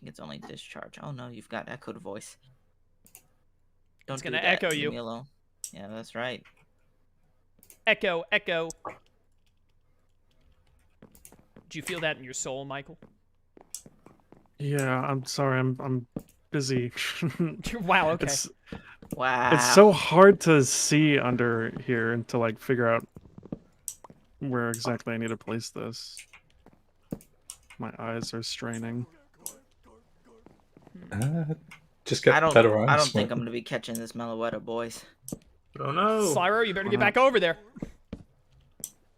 think it's only discharge. Oh no, you've got echoed voice. Don't It's gonna do that. echo Leave you. me alone. Yeah, that's right. Echo, echo. Do you feel that in your soul, Michael? Yeah, I'm sorry. I'm busy. Wow. Okay. Wow. It's so hard to see under here and to like figure out where exactly I need to place this. My eyes are straining. Just get better eyes. I don't think I'm gonna be catching this Meloetta, boys. Oh no. Slyro, you better get back over there.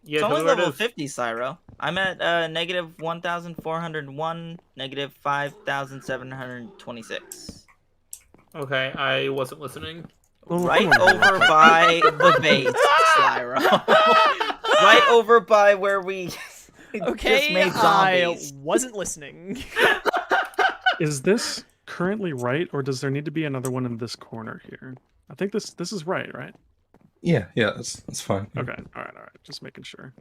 Yeah, It's only tell me where it level is. 50, Cyro. I'm at negative 1,401, negative 5,726. Okay, I wasn't listening. Right over by the base, Slyro. Right over by where we Okay, just made zombies. I wasn't listening. Is this currently right, or does there need to be another one in this corner here? I think this is right? Yeah, that's fine. Okay, all right. Just making sure.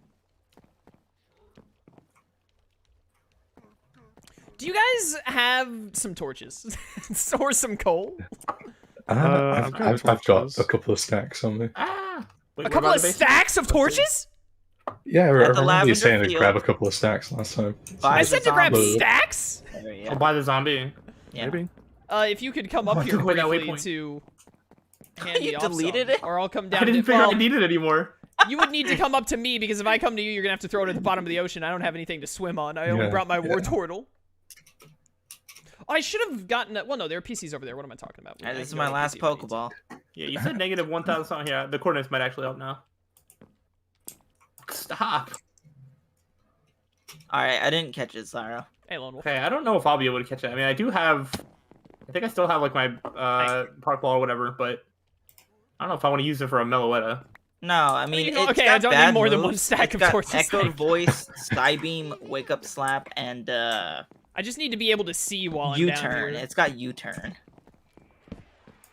Do you guys have some torches? Or some coal? I've got a couple of stacks on me. Ah! Wait, A couple of stacks of torches? Yeah, I At the remember you lavender saying to field. grab a couple of stacks last time. Buy I the said to grab zombie. stacks? I'll buy the zombie. Yeah. Maybe. If you could come up Oh, here took away that briefly waypoint. to hand You me off deleted some, it? or I'll come down. I didn't figure I needed it anymore. You would need to come up to me, because if I come to you, you're gonna have to throw it at the bottom of the ocean. I don't have anything to swim on. I only brought my war turtle. Oh, I should have gotten that. Well, no, there are PCs over there. What am I talking about? Alright, this is my last Pokeball. Yeah, you said negative 1,000 something. Yeah, the coordinates might actually help now. Stop. Alright, I didn't catch it, Cyro. Hey, Lone Wolf. Okay, I don't know if I'll be able to catch it. I mean, I do have... I think I still have, like, my Pokeball or whatever, but... I don't know if I want to use it for a Meloetta. No, I mean, you know, it's okay, got I don't need bad more than moves. one stack It's of got torches, Echoed thank you. Voice, Skybeam, Wake Up Slap, and I just need to be able to see while I'm down U-Turn. here. It's got U-Turn.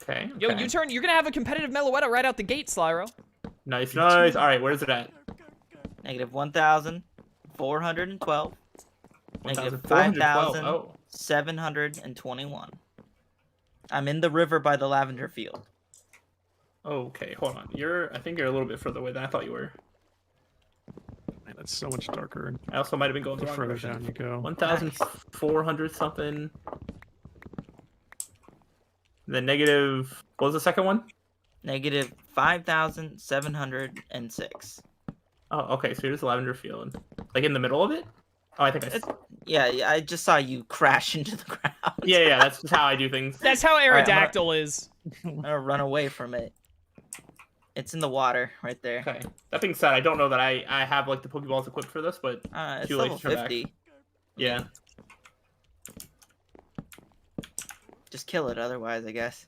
Okay. Yo, okay. U-turn. You're gonna have a competitive Meloetta right out the gate, Slyro. Nice, nice. All right, where's it at? Negative 1,412. Negative 1,412. Oh. 5,721. I'm in the river by the lavender field. Okay, hold on. I think you're a little bit further away than I thought you were. Man, it's so much darker I also might have been going the the wrong further direction. down you go. 1,400 something. Then negative... What was the second one? Negative 5,706. Oh, okay, so here's the lavender field. Like in the middle of it? Oh, I think I... Yeah, I just saw you crash into the ground. Yeah, that's just how I do things. That's how right, Aerodactyl is. I'm gonna run away from it. It's in the water right there. Okay. That being said, I don't know that I have like the Pokeballs equipped for this, but It's too late level to turn back. 50. Yeah. Just kill it otherwise, I guess.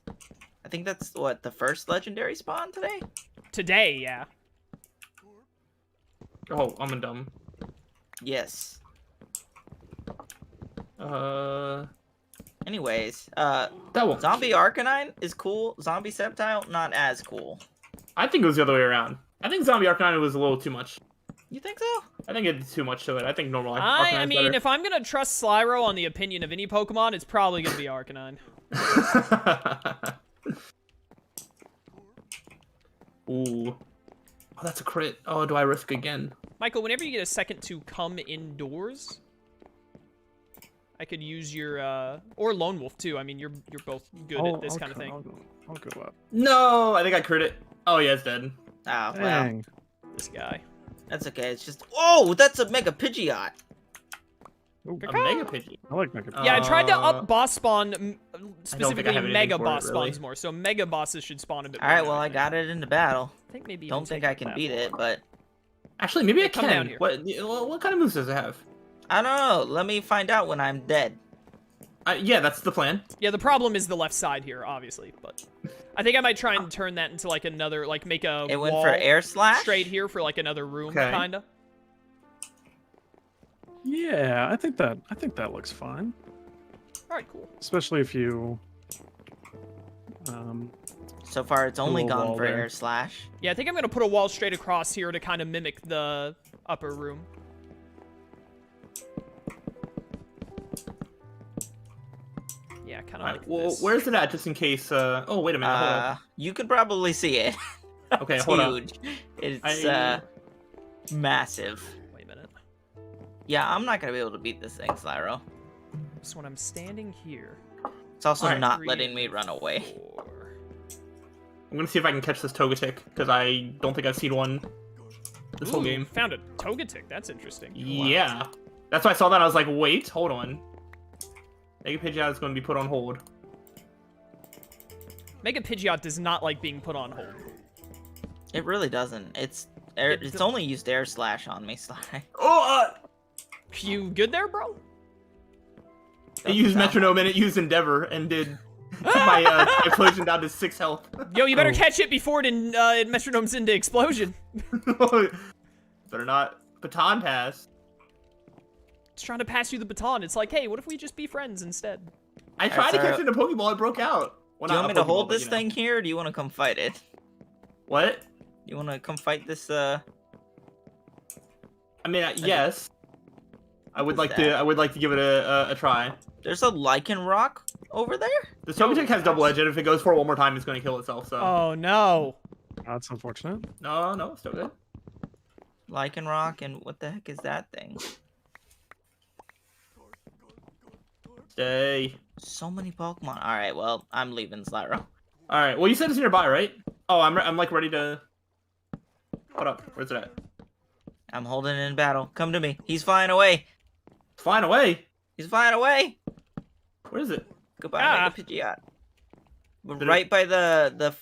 I think that's, what, the first legendary spawn today? Today, yeah. Oh, I'm a dumb. Yes. Anyways, that won't. Zombie Arcanine is cool. Zombie Sceptile, not as cool. I think it was the other way around. I think Zombie Arcanine was a little too much. You think so? I think it's too much to it. I think normal I Arcanine's mean, better. if I'm gonna trust Slyro on the opinion of any Pokemon, it's probably gonna be Arcanine. Ooh. Oh, that's a crit. Oh, do I risk again? Michael, whenever you get a second to come indoors, I could use your or Lone Wolf too. I mean, you're both good at this kind of thing. I'll go up. No, I think I crit it. Oh, yeah, it's dead. Oh, well. Dang. This guy. That's okay. It's just... Oh, that's a Mega Pidgeot. Ooh, A Mega Pidgey. I like Mega Yeah, I tried to Uh, up boss spawn, I specifically have anything Mega for it, boss really. spawns more. So Mega bosses should spawn a bit more. Alright, well, now, I think. got it into battle. I think maybe. Don't think I can beat it, but... Actually, maybe I come down can. here. What kind of moves does it have? I don't know. Let me find out when I'm dead. Yeah, that's the plan. Yeah, the problem is the left side here, obviously, but I think I might try and turn that into like another, like make a It went wall for Air Slash? straight here for like another room, Okay. kinda. Yeah, I think that looks fine. All right, cool. Especially if you So far, it's only little gone wall for there. Air Slash. Yeah, I think I'm gonna put a wall straight across here to kind of mimic the upper room. Yeah, kind of Alright, like well, this. where's it at, just in case? Oh, wait a minute. Hold on. You can probably see it. Okay, It's hold on. huge. It's massive. Wait a minute. Yeah, I'm not gonna be able to beat this thing, Slyro. So when I'm standing here, It's also Alright. not 3, letting me run away. 4. I'm gonna see if I can catch this Togetic, because I don't think I've seen one this whole Ooh, game. Found a Togetic. That's interesting. Yeah. That's why I saw that. I was like, wait, hold on. Mega Pidgeot is going to be put on hold. Mega Pidgeot does not like being put on hold. It really doesn't. It's only used Air Slash on me, Sly. Oh, You good there, bro? it used Metronome and it used Endeavor and did my explosion down to 6 health. Yo, you better catch it before it metronomes into explosion. Better not. Baton pass. It's trying to pass you the baton. It's like, hey, what if we just be friends instead? I tried to sorry. catch it in a Pokeball, it broke out. Well, Do you not want me a to hold Pokeball, but, this thing here, or do you want to come fight it? What? You want to come fight this, I mean, yes. I would What like is to. that? I would like to give it a try. There's a Lichen Rock over there? The Togetic has double edge, and if it goes for it one more time, it's going to kill itself. So Oh, no. That's unfortunate. no, still good. Lichen Rock, and what the heck is that thing? Stay. So many Pokemon. Alright, well, I'm leaving Slyro. All right. Well, you said it's nearby, right? Oh, I'm like ready to. Hold up. Where's it at? I'm holding it in battle. Come to me. He's flying away. It's flying away. He's flying away. Where is it? Goodbye, Mega Pidgeot. We're Did it- right by the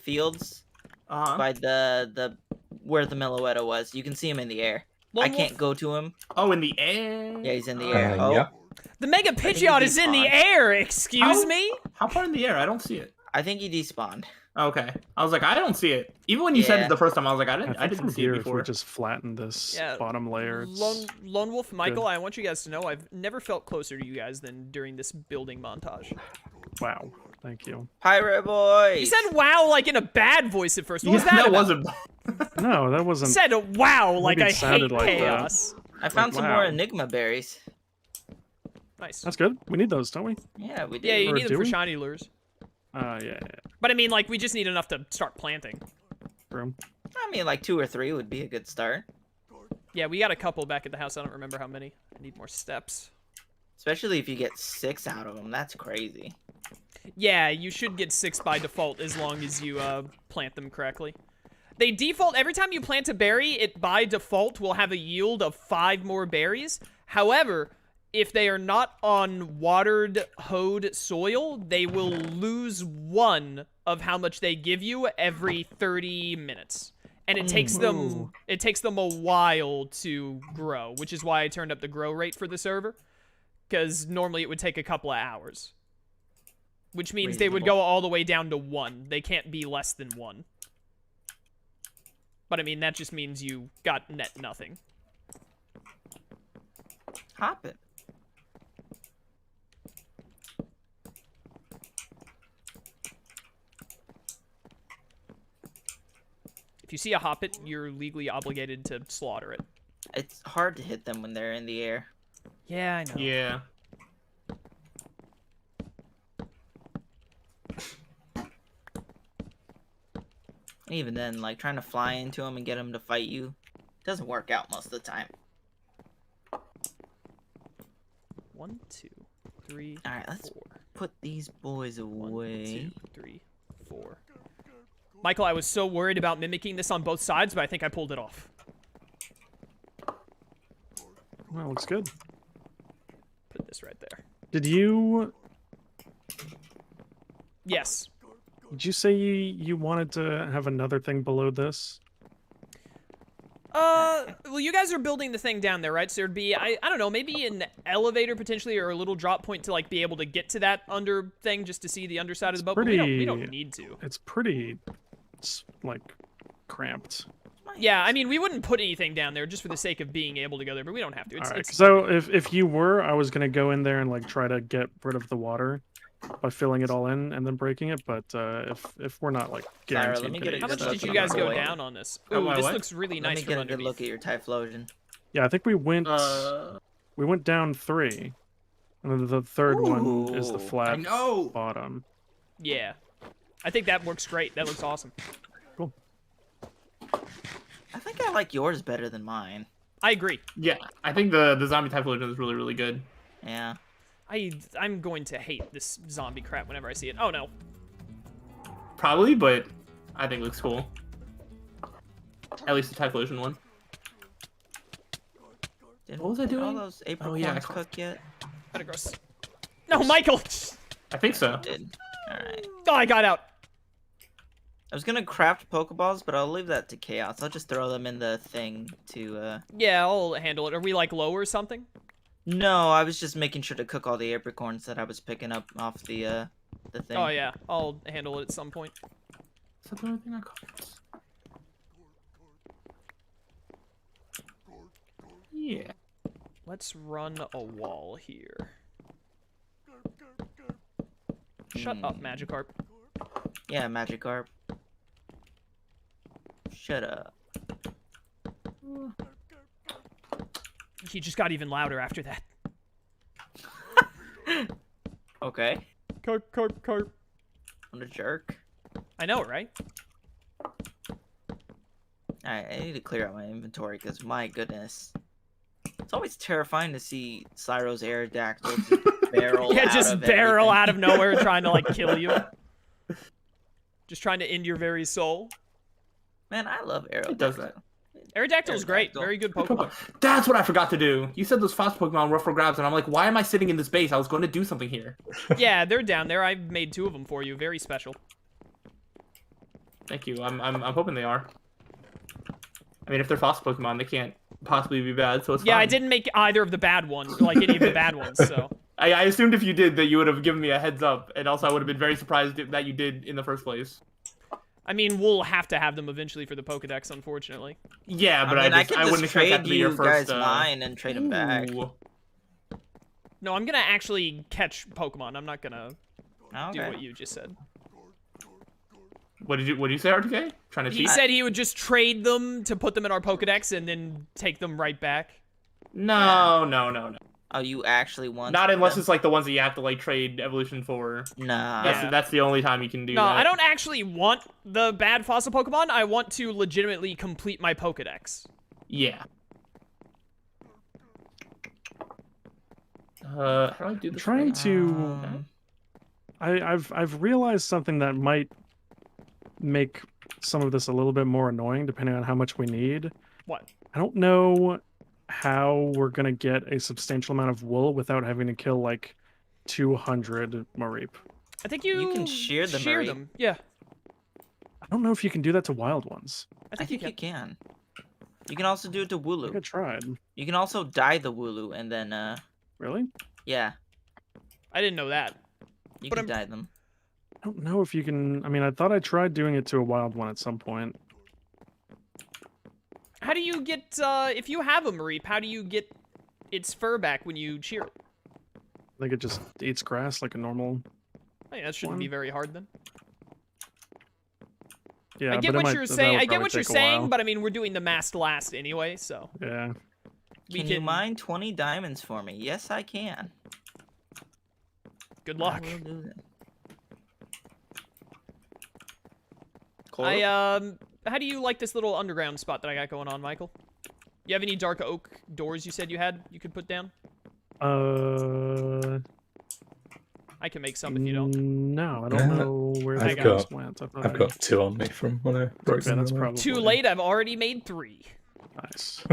fields, Uh huh. by the where the Meloetta was. You can see him in the air. I Lone can't Wolf, go to him. Oh, in the air. Yeah, he's in the air. Yep. The Mega Pidgeot is in the despawned. air, excuse me? How far in the air? I don't see it. I think he despawned. Okay. I was like, I don't see it. Even when you said Yeah. it the first time, I was like, I I think didn't from see here, it if we before. just flatten this Yeah, bottom layer, it's... Lone Wolf, Michael, good. I want you guys to know I've never felt closer to you guys than during this building montage. Wow. Thank you. Pirate boy. You said wow like in a bad voice at first. What was Yeah, that about? wasn't. No, that You wasn't... said wow like Maybe I it sounded hate like that. chaos. I found Like, some more wow. Enigma berries. Nice. That's good. We need those, don't we? Yeah, we did. Yeah, you Or need them do for we? shiny lures. Yeah. But I mean, like, we just need enough to start planting. Room. I mean, like 2 or 3 would be a good start. Yeah, we got a couple back at the house. I don't remember how many. I need more steps. Especially if you get 6 out of them. That's crazy. Yeah, you should get 6 by default as long as you plant them correctly. They default, every time you plant a berry, it by default will have a yield of 5 more berries. However, if they are not on watered, hoed soil, they will lose 1 of how much they give you every 30 minutes. And it takes them a while to grow, which is why I turned up the grow rate for the server. Because normally it would take a couple of hours. Which means they would Reasonable. go all the way down to 1. They can't be less than 1. But I mean, that just means you got net nothing. Hop it. If you see a hoppet, you're legally obligated to slaughter it. It's hard to hit them when they're in the air. Yeah, I know. Yeah. And even then, like, trying to fly into them and get them to fight you doesn't work out most of the time. 1, 2, 3, Alright, let's 4. put these boys 1, away. 2, 3, 4. Michael, I was so worried about mimicking this on both sides, but I think I pulled it off. Well, looks good. Put this right there. Did you Yes. say you wanted to have another thing below this? Well, you guys are building the thing down there, right? So there'd be, I don't know, maybe an elevator potentially, or a little drop point to, like, be able to get to that under thing just to see the underside of the boat. But we don't need to. It's pretty, like, cramped. Yeah, I mean, we wouldn't put anything down there just for the sake of being able to go there, but we don't have to. All right. So if you were, I was gonna go in there and like try to get rid of the water by filling it all in and then breaking it. But if we're not like Sarah, guaranteed, let me to get eat a How much good stuff, did you look then guys I'm go not away. down on this? Oh, Ooh, my this what? looks really Let nice me from get a good underneath. look at your Typhlosion. Yeah, I think we went Uh, down 3. And then the third one is the Ooh, flat I know. bottom. Yeah. I think that works great. That looks awesome. Cool. I think I like yours better than mine. I agree. Yeah, I think the zombie typhlosion is really, really good. Yeah. I'm going to hate this zombie crap whenever I see it. Oh, no. Probably, but I think it looks cool. At least the typhlosion one. Did What was I doing? all those Apricorns yeah, I cook yet? Kinda gross. No, Michael! I think so. Did. Alright. Oh, I got out. I was gonna craft Pokeballs, but I'll leave that to Chaos. I'll just throw them in the thing to, Yeah, I'll handle it. Are we, like, low or something? No, I was just making sure to cook all the Apricorns that I was picking up off the thing. Oh, yeah. I'll handle it at some point. Is that the only thing I caught? Yeah. Let's run a wall here. Shut up, Magikarp. Yeah, Magikarp. Shut up. He just got even louder after that. Okay. Carp, carp, carp. What a jerk. I know, right? Alright, I need to clear out my inventory, because my goodness. It's always terrifying to see Cyro's Aerodactyl just barrel Yeah, out just of barrel everything. out of nowhere trying to, like, kill you. Just trying to end your very soul. Man, I love Aerodactyl. It does that. Aerodactyl's great. Aerodactyl. Very good Pokemon. That's what I forgot to do. You said those fast Pokemon were for grabs, and I'm like, why am I sitting in this base? I was going to do something here. Yeah, they're down there. I made 2 of them for you. Very special. Thank you. I'm hoping they are. I mean, if they're fast Pokemon, they can't possibly be bad, so it's Yeah, fine. I didn't make either of the bad ones, like any of the bad ones, so. I assumed if you did that you would have given me a heads up, and also I would have been very surprised that you did in the first place. I mean, we'll have to have them eventually for the Pokedex, unfortunately. Yeah, but I mean, I I could wouldn't just expect that trade to be your you guys first. mine and trade them back. Ooh. No, I'm gonna actually catch Pokemon. I'm not gonna do Okay. what you just said. What did you say, RTK? Trying to He cheat? said he would just trade them to put them in our Pokedex and then take them right back. No. Oh, you actually want Not unless them? it's like the ones that you have to like trade evolution for. Nah. Yeah. That's the only time you can do No, that. I don't actually want the bad fossil Pokemon. I want to legitimately complete my Pokedex. Yeah. How do I do I'm this? trying right? to. I've realized something that might make some of this a little bit more annoying, depending on how much we need. What? I don't know how we're gonna get a substantial amount of wool without having to kill like 200 Mareep. I think you can shear the Mareep. them. Yeah, I don't know if you can do that to wild ones. I I think, think you you can. can. You can also do it to I think I Wooloo. tried. You can also dye the Wooloo and then, Really? yeah, I didn't know that. you But can I'm- dye them. I don't know if you can. I mean, I thought I tried doing it to a wild one at some point. How do you get, if you have a Mareep, how do you get its fur back when you shear it? I think it just eats grass like a normal. I mean, that shouldn't be One. very hard then. Yeah, I get but it what might, you're that saying. would I get probably what you're take a saying, while. but I mean, we're doing the masked last anyway, so Yeah. we Can you mine 20 diamonds for me? Yes, I can. Good luck. I will do that. How do you like this little underground spot that I got going on, Michael? You have any dark oak doors you said you had you could put down? I can make some if you don't. No, I don't know where I the got- guys went. I thought I've got 2 on me from when I broke Okay, them. that's away. probably Too late, I've already made 3. nice.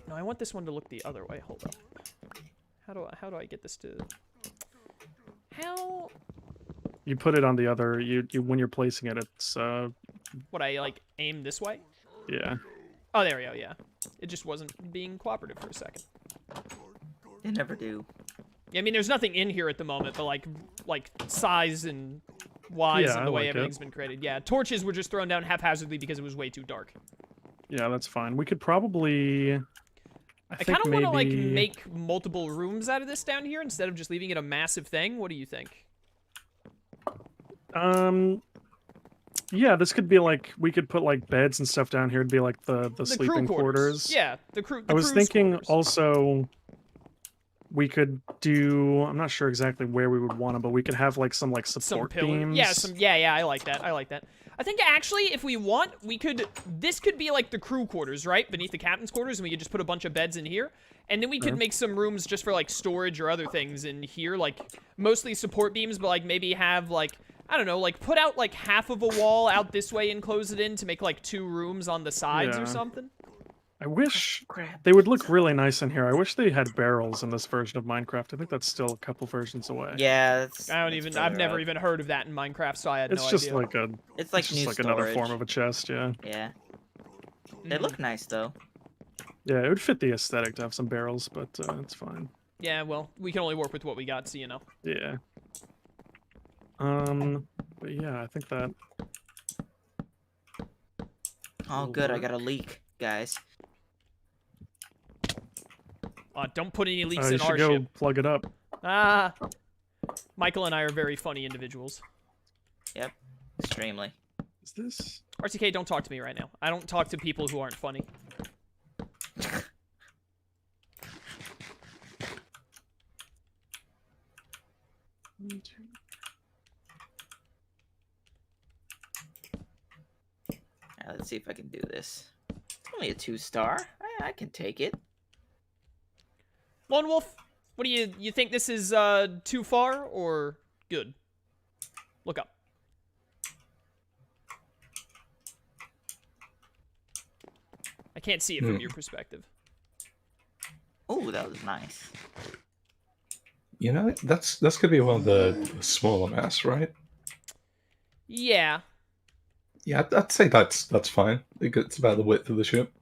No, I want this one to look the other way. Hold up. How do I get this to... How... You put it on the other. You when you're placing it, it's Would I, like, aim this way? yeah. Oh, there we go, yeah. It just wasn't being cooperative for a second. They never do. Yeah, I mean, there's nothing in here at the moment, but, like size and wise Yeah, and the I way like it. everything's been created. Yeah, torches were just thrown down haphazardly because it was way too dark. Yeah, that's fine. We could probably. I I think kind of want to, like, maybe- make multiple rooms out of this down here instead of just leaving it a massive thing. What do you think? Yeah, this could be like we could put like beds and stuff down here. It'd be like the The sleeping crew quarters. Yeah, the crew. I was crew's thinking quarters. also we could do. I'm not sure exactly where we would want them, but we could have like some support beams. Yeah, yeah. I like that. I like that. I think actually, if we want, we could. This could be like the crew quarters, right, beneath the captain's quarters, and we could just put a bunch of beds in here, and then we could make some rooms just for like storage or other things in here, like mostly support beams, but like maybe have like, I don't know, like put out like half of a wall out this way and close it in to make like 2 rooms on the sides or something. I wish they would look really nice in here. I wish they had barrels in this version of Minecraft. I think that's still a couple versions away. Yeah, I've never even heard of that in Minecraft, so I had no idea. It's just like new like another form of a chest, yeah. Yeah. They look nice though. Yeah, it would fit the aesthetic to have some barrels, but it's fine. Yeah, well, we can only work with what we got, so you know. Yeah. But yeah, I think that. Oh, good. I got a leak, guys. Don't put any leaks in You should our go ship. plug it up. Ah. Michael and I are very funny individuals. Yep. Extremely. Is this? RTK, don't talk to me right now. I don't talk to people who aren't funny. Let's see if I can do this. It's only a 2-star. I can take it. Lone Wolf, what do you think this is too far or good? Look up. I can't see it from your perspective. Oh, that was nice. You know, that's gonna be one of the smaller mass, right? Yeah. Yeah, I'd say that's fine. It's about the width of the ship.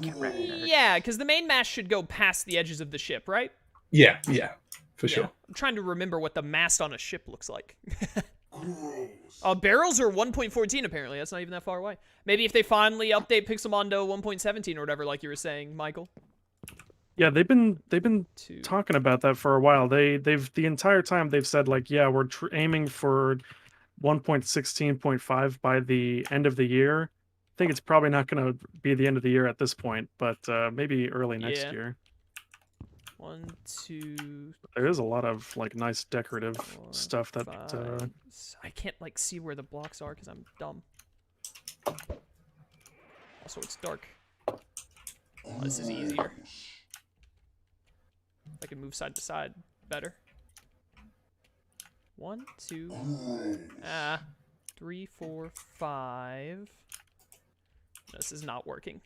Yeah, because the main mast should go past the edges of the ship, right? Yeah, for sure. I'm trying to remember what the mast on a ship looks like. Barrels are 1.14 apparently. That's not even that far away. Maybe if they finally update Pixelmon to 1.17 or whatever, like you were saying, Michael. Yeah, they've been talking about that for a while. They've the entire time they've said like, yeah, we're aiming for 1.16.5 by the end of the year. I think it's probably not going to be the end of the year at this point, but maybe early next year. 1, 2. There is a lot of like nice decorative 4, stuff that 5, I can't like see where the blocks are because I'm dumb. Also, it's dark. Oh, this is easier. I can move side to side better. 1, 2, 3, 4, 5. This is not working.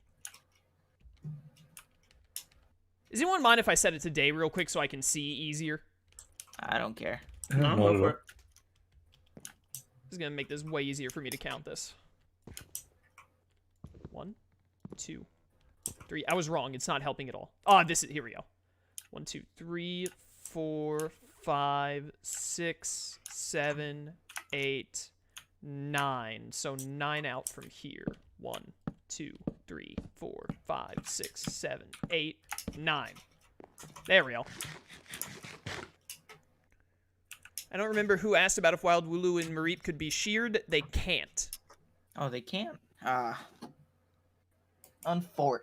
Does anyone mind if I set it to day real quick so I can see easier? I don't care. No, go for it. This is gonna make this way easier for me to count this. 1, 2, 3. I was wrong. It's not helping at all. Ah, here we go. 1, 2, 3, 4, 5, 6, 7, 8, 9. So 9 out from here. 1, 2, 3, 4, 5, 6, 7, 8, 9. There we go. I don't remember who asked about if Wild Wooloo and Mareep could be sheared. They can't. Oh, they can't? Unfort.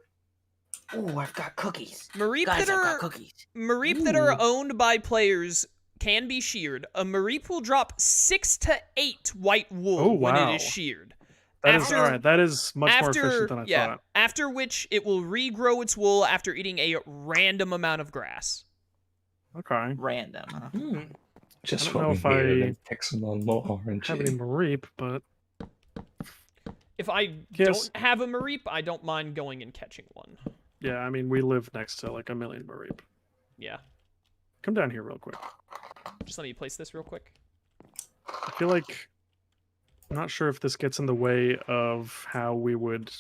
Oh, I've got cookies. Mareep Guys, that I've are got cookies. Mareep that are owned by players can be sheared. A Mareep will drop 6 to 8 white wool when it is sheared. That is alright. That is much more efficient than I thought. After which it will regrow its wool after eating a random amount of grass. Okay. Random, huh? Just I don't know if I Pixelmon more RNG. have any Mareep, but if I don't have a Mareep, I don't mind going and catching one. Yeah, I mean we live next to like a million Mareep. Yeah. Come down here real quick. Just let me place this real quick. I feel like I'm not sure if this gets in the way of how we would.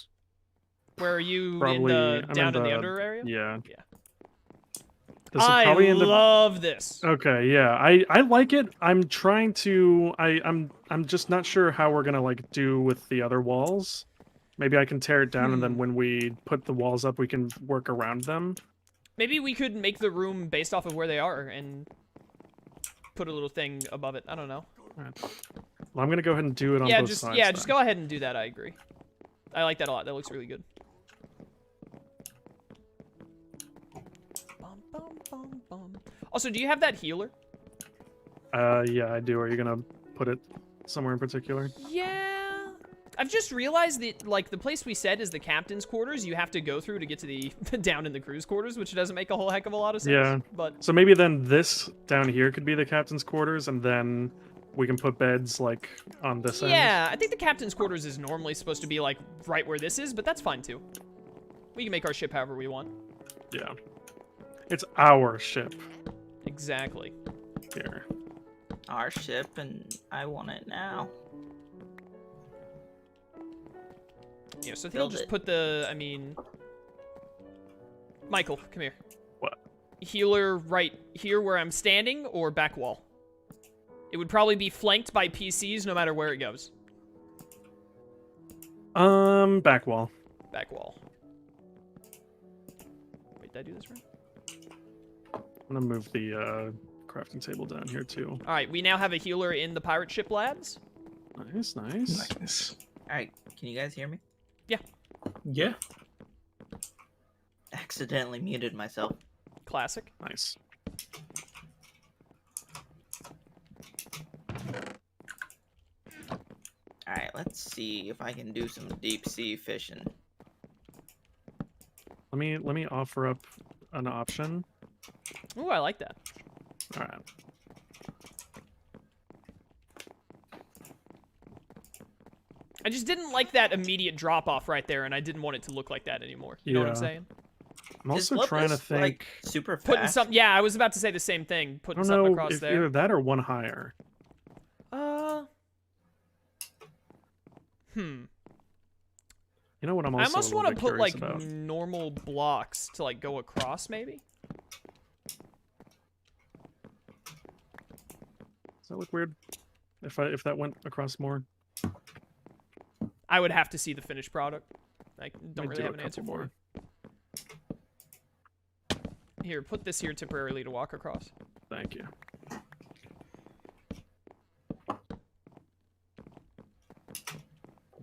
Where are you? Probably down in the under area? Yeah. Yeah. I love this. Okay, yeah, I like it. I'm trying to. I'm just not sure how we're gonna like do with the other walls. Maybe I can tear it down, and then when we put the walls up, we can work around them. Maybe we could make the room based off of where they are and put a little thing above it. I don't know. Right. Well, I'm gonna go ahead and do it on both sides. Yeah, just go ahead and do that. I agree. I like that a lot. That looks really good. bum, bum. Also, do you have that healer? Yeah, I do. Are you gonna put it somewhere in particular? Yeah. I've just realized that, like, the place we said is the captain's quarters. You have to go through to get to the down in the crew's quarters, which doesn't make a whole heck of a lot of sense. Yeah. But So maybe then this down here could be the captain's quarters, and then we can put beds like on this end. yeah, I think the captain's quarters is normally supposed to be like right where this is, but that's fine too. We can make our ship however we want. Yeah. It's our ship Exactly. here. Our ship, and I want it now. Yeah, so I think Build I'll just it. put the, Michael, come here. What? Healer right here where I'm standing, or back wall? It would probably be flanked by PCs no matter where it goes. Back wall. Back wall. Wait, did I do this right? I'm gonna move the crafting table down here too. Alright, we now have a healer in the pirate ship, lads. Nice, nice. Nice. All right, can you guys hear me? Yeah. Accidentally muted myself. Classic. Nice. All right, let's see if I can do some deep sea fishing. Let me offer up an option. Ooh, I like that. All right. I just didn't like that immediate drop-off right there, and I didn't want it to look like that anymore. You know what I'm Yeah. saying? I'm Is also trying to Lupus, think. like, super fast. Putting some... Yeah, I was about to say the same thing. I Putting don't something know across if there. either that or one higher. You know what I'm also I almost a little want bit to put, curious like, about? normal blocks to, like, go across, maybe? Does that look weird? If that went across more? I would have to see the finished product. I don't Might really do have a an answer couple for more. it. Here, put this here temporarily to walk across. Thank you.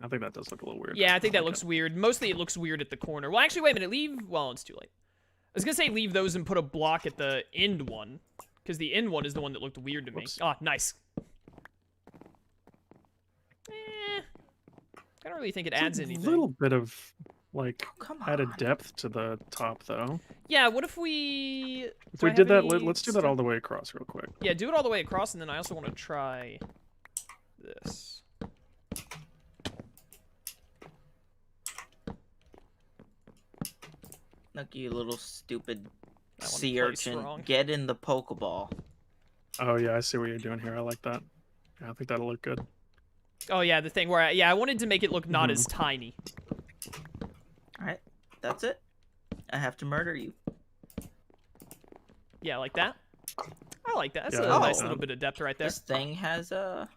I think that does look a little weird. Yeah, I think that like looks weird. Mostly it looks weird at the corner. Well, actually, wait a minute. Leave... Well, it's too late. I was going to say leave those and put a block at the end one. Because the end one is the one that looked weird to me. Whoops. Ah, nice. I don't really think it adds a anything. little bit of, like, Come added on. depth to the top, though. Yeah, what if we... If do we I did have that, any let's do that stuff? all the way across real quick. Yeah, do it all the way across, and then I also want to try this. Look, you little stupid That one sea placed urchin. wrong. Get in the Pokeball. Oh, yeah, I see what you're doing here. I like that. Yeah, I think that'll look good. Oh, yeah, the thing where I wanted to make it look not Mhm. as tiny. All right, that's it. I have to murder you. Yeah, like that. I like that. That's Yeah, a I like nice that. little bit of depth right there. This thing has a...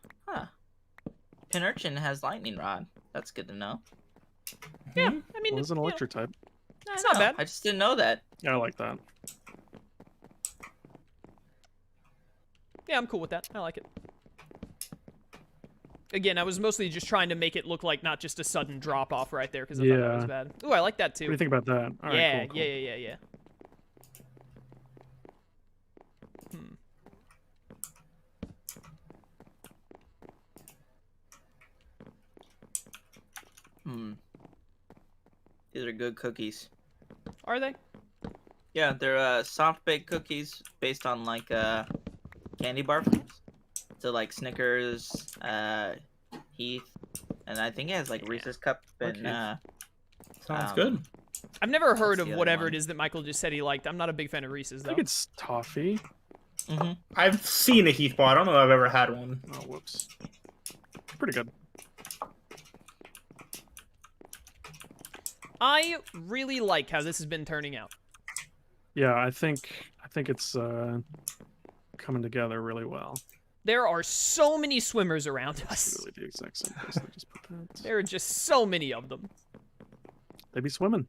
Pinurchin has lightning rod. That's good to know. Yeah, Hmm? I mean, Well, it's an you know, electric type. I It's not know, bad. I just didn't know that. Yeah, I like that. yeah, I'm cool with that. I like it. Again, I was mostly just trying to make it look like not just a sudden drop off right there because I thought that was Yeah. bad. Ooh, I like that What do too. you think about that? All right, Yeah, cool, yeah, yeah, yeah. These are good cookies. Are they? Yeah, they're soft baked cookies based on like candy bar flavors. So like Snickers, Heath, and I think it has like Reese's Cup and Okay. Sounds Um, good. I've never heard What's of the other whatever one? it is that Michael just said he liked. I'm not a big fan of Reese's I though. think it's toffee. I've seen a Heath ball. I don't know if I've ever had one. Oh, whoops. Pretty good. I really like how this has been turning out. Yeah, I think it's coming together really well. There are so many swimmers around us. Literally the exact same place. I just put that. There are just so many of them. They be swimming.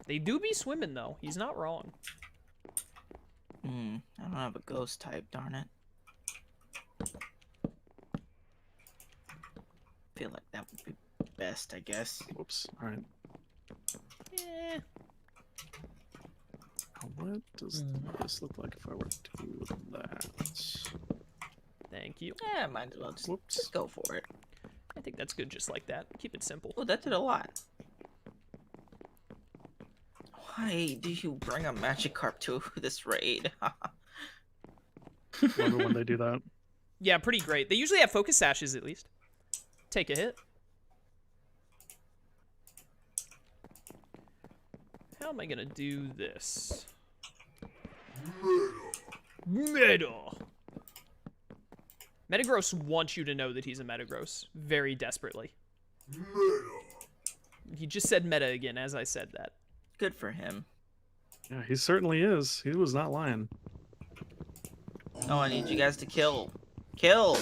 They do be swimming though. He's not wrong. I don't have a ghost type, darn it. Feel like that would be best, I guess. Whoops. All right. Eh. Oh what does this look like if I were to do that? Thank you. Yeah, might as well just, Whoops. just go for it. I think that's good just like that. Keep it simple. Oh, that did a lot. Why do you bring a Magikarp to this raid? Love it when they do that. Yeah, pretty great. They usually have focus sashes at least. Take a hit. How am I gonna do this? Metagross wants you to know that he's a Metagross very desperately. He just said meta again as I said that. Good for him. Yeah, he certainly is. He was not lying. Oh, I need you guys to kill. Kill!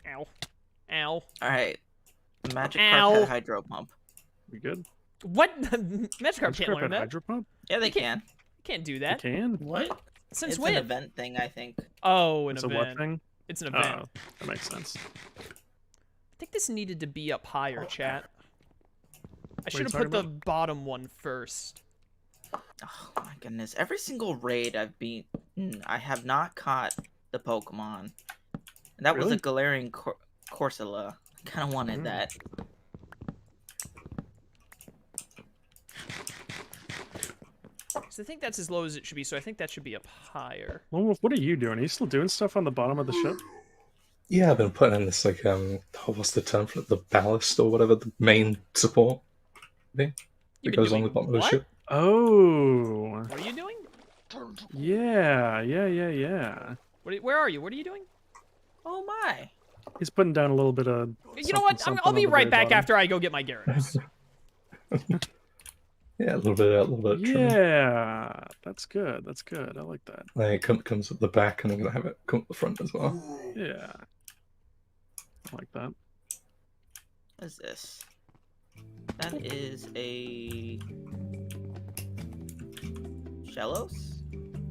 Ow. Ow. Alright. Magikarp Ow. had Hydro Pump. We good? What? Magikarp can't learn had that. Hydro Pump? Yeah, they can. You can't do You that. can? What? Since It's when? an event thing, I think. Oh, an It's event. a what thing? It's an event. Oh, that makes sense. I think this needed to be up higher, chat. I should have talking put the bottom one first. Oh my goodness. Every single raid I've been... I have not caught the Pokemon. And that was Really? a Galarian Corsola. I kind of wanted that. So I think that's as low as it should be, so I think that should be up higher. Well, what are you doing? Are you still doing stuff on the bottom of the ship? Yeah, I've been putting in this like what's the term for it? The ballast or whatever, the main support thing You've that been goes on doing the bottom of the what? ship. Oh. What are you doing? Yeah. Where are you? What are you doing? Oh my. He's putting down a little bit of. You know what? I'll be right back after I go get my Gyarados. Yeah, a little bit of trimming. Yeah, that's good. That's good. I like that. Like, it comes at the back, and I'm gonna have it come at the front as well. Yeah, I like that. What is this? That is a... Shellos?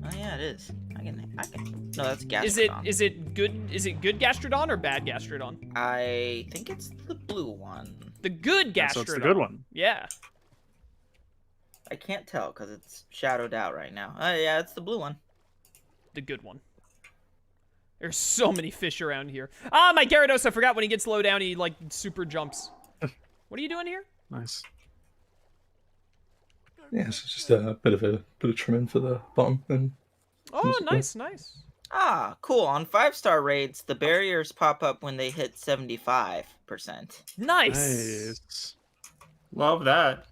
Oh yeah, it is. I can... No, that's Gastrodon. Is it good Gastrodon or bad Gastrodon? I think it's the blue one. The good Gastrodon. So it's the good one. Yeah. I can't tell because it's shadowed out right now. Yeah, it's the blue one. The good one. There's so many fish around here. Ah, my Gyarados, I forgot when he gets low down, he, like, super jumps. What are you doing here? Nice. Yeah, so just a bit of trimming for the bottom. And Oh, nice. Ah, cool. On 5-star raids, the barriers pop up when they hit 75%. Nice. Nice. Love that.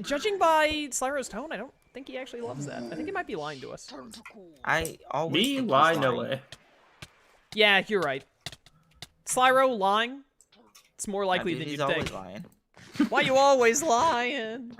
Judging by Slyro's tone, I don't think he actually loves that. I think he might be lying to us. I always Me think he's lie no lying. way. Yeah, you're right. Slyro lying? It's more likely Dude, than he's you'd always think. lying. Why you always lying?